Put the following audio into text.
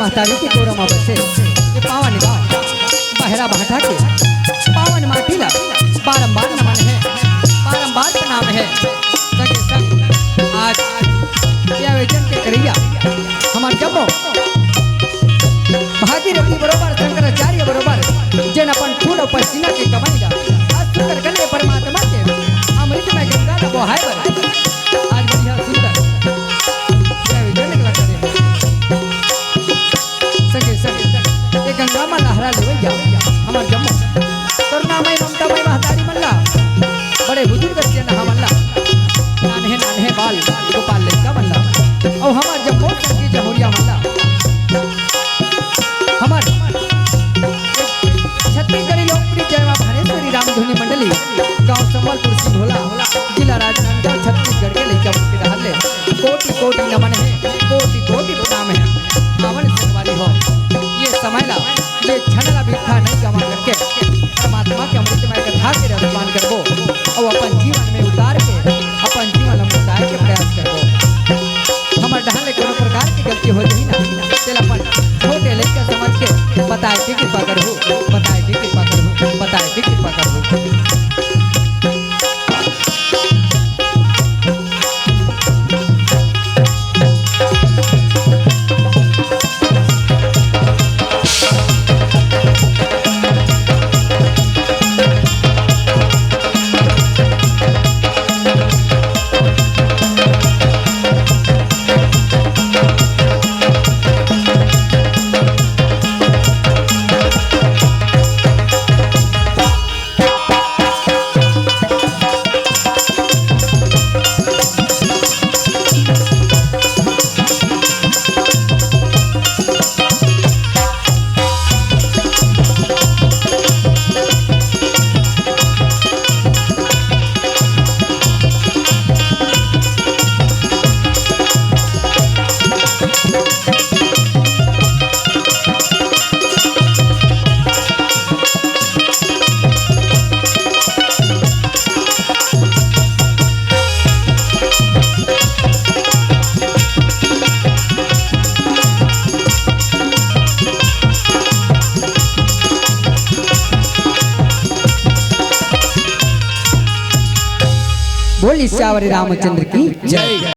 महतारी के कोरमा बसे ये पावन गाँव बहरा भाटा के पावन माटी ला बारंबार नमन है, बारंबार प्रणाम है। सगे संग आज यह आयोजन के करिया हमार जम्मो भागीरथी बरोबर शंकराचार्य बरोबर जन अपन फूल और पसीना के कमाई ला आज सुंदर गले परमात्मा के अमृत में गंगा का बोहाय बर आज बढ़िया सुंदर आयोजन निकला करे सगे सगे ये गंगा में लहरा लेवे जाओ हमार जम्मो करुणामय ममतामय महतारी मल्ला बड़े बुजुर्ग से नहा मल्ला नान्हे नान्हे बाल गोपाल लड़का मल्ला और हमार जम्मो की जमुरिया मल्ला हमार छत्तीसगढ़ी लोकप्रिय जय मां भानेश्वरी रामधुनी मंडली गांव संबलपुर सिंधोला जिला राजनांदगांव छत्तीसगढ़ के लड़का के रहले कोटि कोटि नमन है, कोटि कोटि प्रणाम है। आवन संगवारी हो ये समय ला ये क्षण ला बिखा नहीं गवा करके परमात्मा के अमृतमय कथा के रसपान करबो और अपन जीवन में उतार के अपन जीवन में उतार के प्रयास करबो। हमर डहन ले कोनो प्रकार की गलती हो जाई ना तेल अपन छोटे लड़का समझ के बताए के कृपा करहु, बताए के कृपा करहु, बताए के कृपा करहु। बोल श्यावरी रामचंद्र की जय।